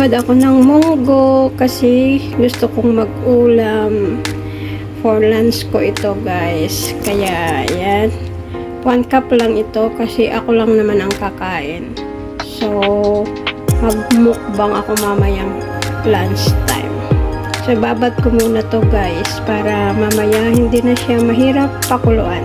Nagtamad ako ng munggo kasi gusto kong mag-ulam for lunch ko ito guys. Kaya yan, 1 cup lang ito kasi ako lang naman ang kakain. So magmukbang ako mamayang lunch time. So babad ko muna to guys para mamaya hindi na siya mahirap pakuluan.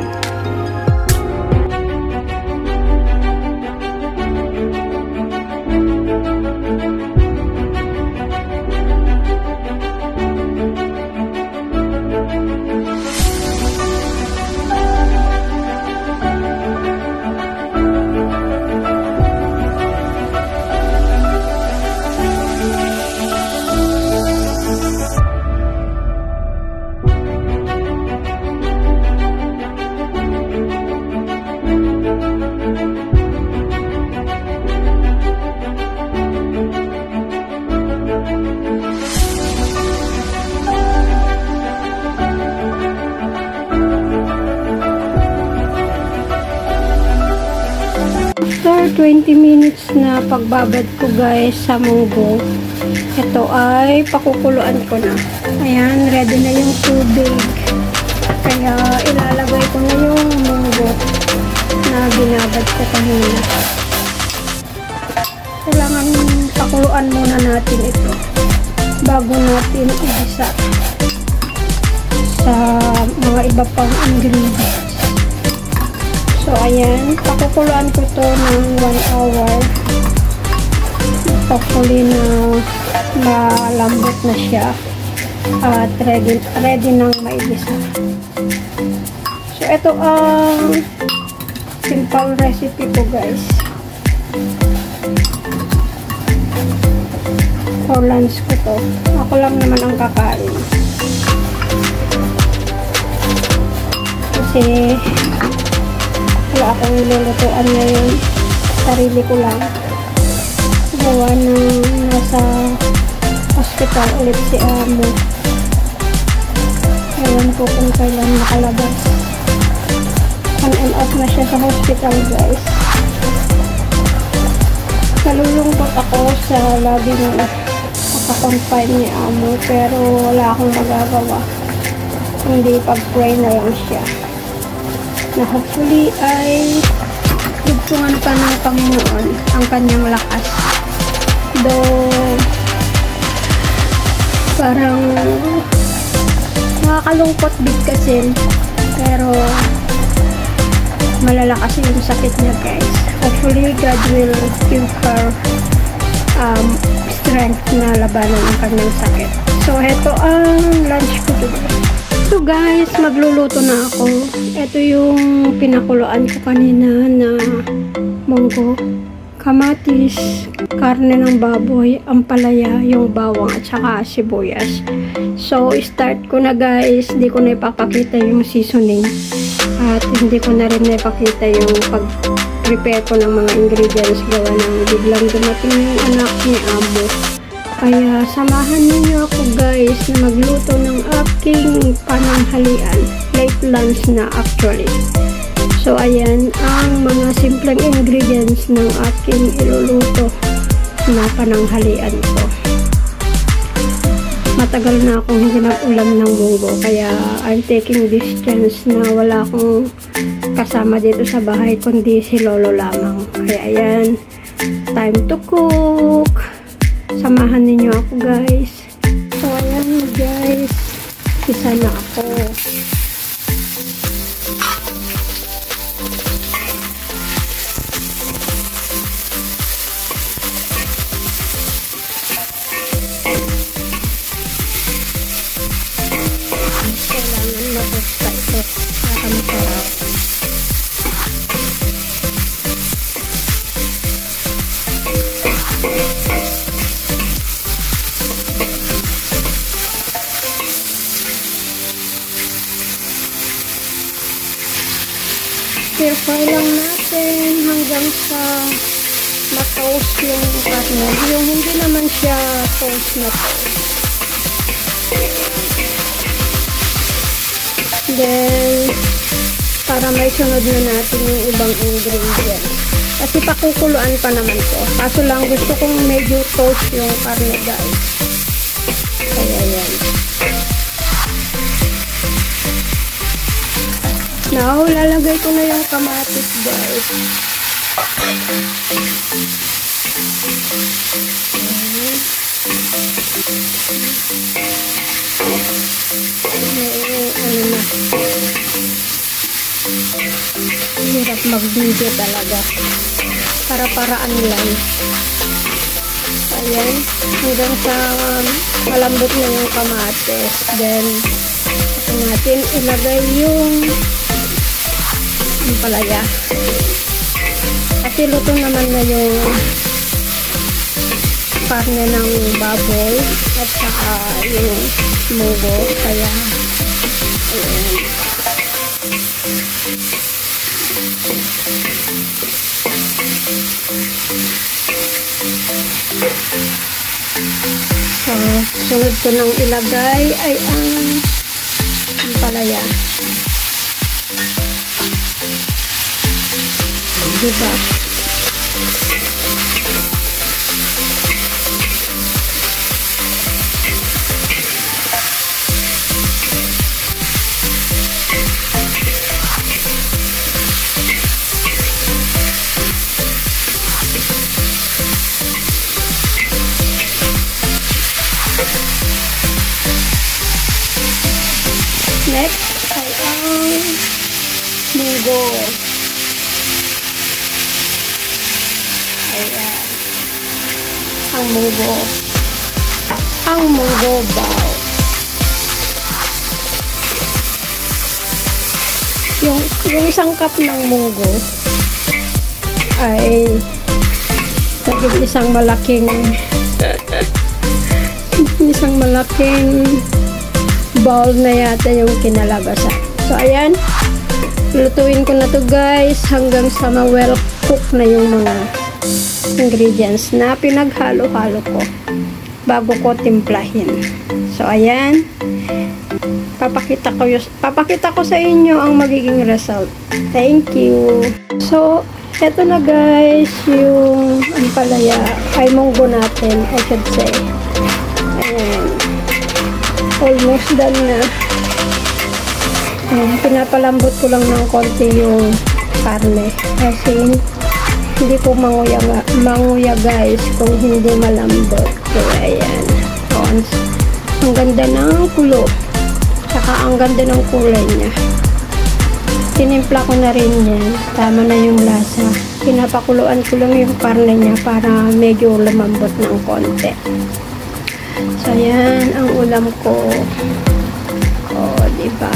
After 20 minutes na pagbabad ko guys sa munggo, ito ay pakukuluan ko na. Ayan, ready na yung tubig. Kaya ilalagay ko na yung munggo na binabad ko kanina. Kailangan pakuluan muna natin ito bago natin igisa sa mga iba pang ingredients. So, ayan, pakukuluan ko to ng 1 hour. Hopefully na malambot na siya at ready nang maigisa. So, ito ang simple recipe ko guys. For lunch ko to. Ako lang naman ang kakain. Kasi wala akong nilulutuan ngayon. Sarili ko lang. Gawa ng nasa hospital ulit si Amo. Ewan ko kung kailan makalabas. On and off na siya sa hospital guys. Nalulungkot ako sa lagi na nakakonfine ni Amo. Pero wala akong magagawa. Hindi pag-pray na lang siya. Na hopefully ay dugtungan pa ng Panginoon ang kanyang lakas. Though parang nakakalungkot bit kasi, pero malala kasi yung sakit niya guys. Hopefully God will give her strength na labanan ang kanyang sakit. So heto ang lunch ko today. So guys, magluluto na ako. Ito yung pinakuluan ko kanina na munggo, kamatis, karne ng baboy, ampalaya, yung bawang at saka sibuyas. So start ko na guys. Hindi ko na ipapakita yung seasoning at hindi ko na rin ipakita yung pag-prepare ko ng mga ingredients gawa ng biglang dumating yung anak ni Amo. Kaya samahan niyo ako guys na magluto ng aking pananghalian. Late lunch na actually. So ayan ang mga simpleng ingredients ng aking iluluto na pananghalian ko. Matagal na akong hindi nag-ulam ng munggo. Kaya I'm taking this chance na wala akong kasama dito sa bahay kundi si Lolo lamang. Kaya ayan, time to cook. Samahan ninyo ako guys. So ayan guys, isa na ako. Kailangan matusta ito para masarap. Stir-fry lang natin hanggang sa ma-toast yung karne. Yung hindi naman siya toast na toast. Then, para may sunod na natin yung ibang ingredients. Kasi pakukuluan pa naman to. Kaso lang gusto kong medyo toast yung karne guys. Kaya yan. Now, lalagay ko na yung kamatis guys. Ano na. Hirap mag-video talaga. Para-paraan lang. Ayan. Hanggang sa malambot na yung kamatis. Then, natin ilagay yung palaya. Kasi luto naman na yung karne ng baboy at saka yung munggo. Kaya, ayan. So, sunod ko nang ilagay ay ang palaya. Diba? Next ay ang munggo. Ayan. Ang munggo. Ang munggo bao. Yung isang cup ng munggo ay isang malaking bowl na yata yung kinalabasan. So, ayan. Lutuin ko na to guys hanggang sa ma-well cook na yung mga ingredients na pinaghalo-halo ko bago ko timplahin. So, ayan. Papakita ko sa inyo ang magiging result. Thank you. So, eto na guys yung ampalaya ay munggo natin, I should say. Ayan. Almost done na. Pinapalambot ko lang ng konti yung karne kasi hindi po manguya guys kung hindi malambot. So, ayan. Ang ganda ng kulo. Saka ang ganda ng kulay niya. Tinimpla ko na rin yan. Tama na yung lasa. Pinapakuluan ko lang yung karne niya para medyo lumambot ng konti. So, ayan ang ulam ko. O, diba?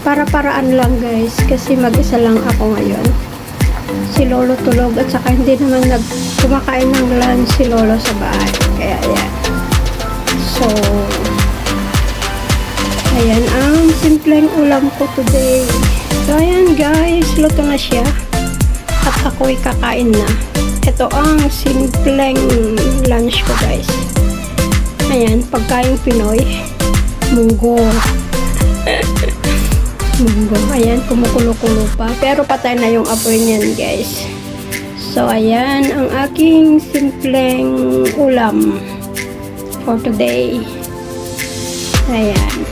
Para-paraan lang guys. Kasi mag-isa lang ako ngayon. Si Lolo tulog at saka hindi naman kumakain ng lunch si Lolo sa bahay. Kaya, ayan. So, ayan ang simpleng ulam ko today. So, ayan guys. Luto na siya. At ako'y kakain na. Ito ang simpleng lunch ko guys. Ayan, pagkain Pinoy. Munggo. Munggo. Ayan, kumukulo-kulo pa. Pero patay na yung apoy niyan, guys. So, ayan, ang aking simpleng ulam for today. Ayan.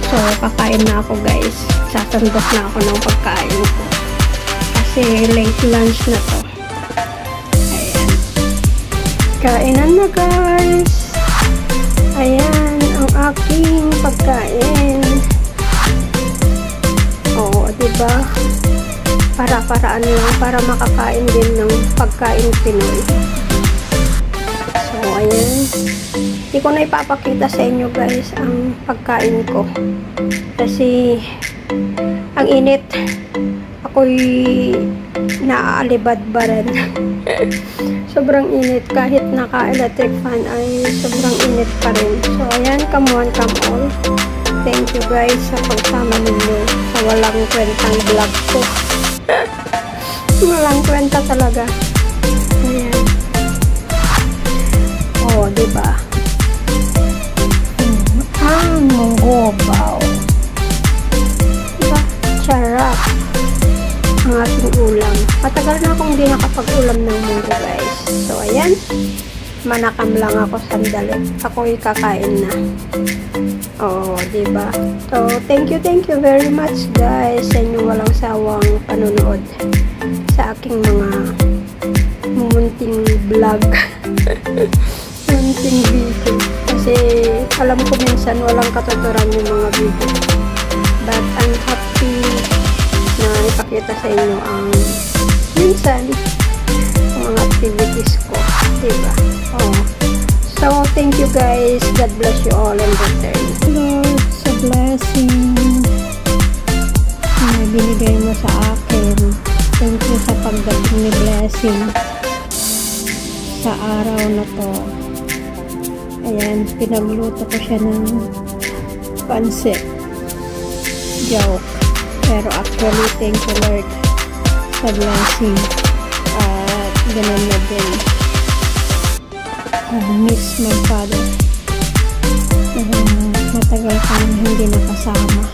So, kakain na ako, guys. Sasandok na ako ng pagkain ko. Kasi late lunch na to. Ayan. Kainan na, guys. Ayan, ang aking pagkain. Oo, diba? Para-paraan lang, para makakain din ng pagkain Pinoy. So, ayan. Hindi ko na ipapakita sa inyo, guys, ang pagkain ko. Kasi, ang init. Ako'y naaalibad ba rin. Sobrang init. Kahit naka-electric fan ay sobrang init pa rin. So, ayan. Come on, come all. Thank you guys sa pagsama ninyo sa walang kwentang vlog ko. Walang kwenta talaga. Ayan. Oh, diba? Ang munggo bao. Diba? Charap. Ang aking ulam. Matagal na akong hindi nakapag-ulam ng munggo guys. So, ayan. manakam lang ako sandali. Ako'y kakain na. Oo, diba? So, thank you very much guys sa inyong walang sawang panunood sa aking mga munting vlog. Munting video. Kasi alam ko minsan walang katuturan yung mga video. But I'm happy na ipakita sa inyo ang minsan mga activities ko. Diba? Oh. So, thank you guys. God bless you all in return. Lord, sa blessing na binigay mo sa akin. Thank you sa pagdating ni blessing sa araw na to. Ayan, pinagluto ko siya ng pancit. Joke. Pero actually, thank you Lord sa blessing. At ganun na din. Miss my father. Matagal kang hindi nakasama.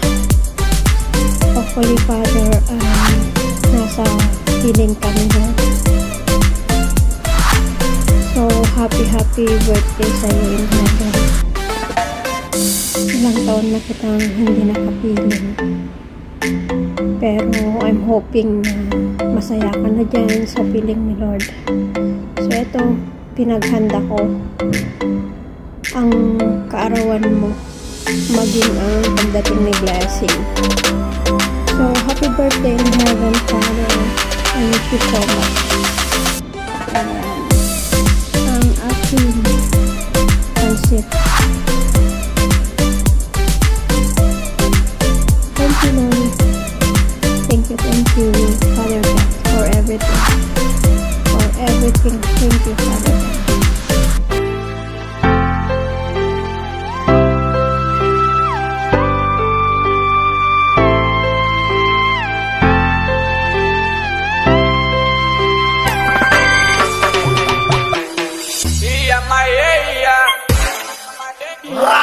Hopefully, Father, nasa piling ka nila. So, happy birthday sa iyo in heaven. Ilang taon na kitang hindi nakapiling. Pero, I'm hoping na masaya ka na dyan sa piling ni Lord. So, ito, pinaghanda ko ang kaarawan mo maging ang pagdating ni blessing. So, happy birthday in heaven, Father. I miss you so much. Ayan. Ang aking pancit. Thank you, Lord. Thank you, Father God, for everything. For everything. Thank you, Father God. Wow.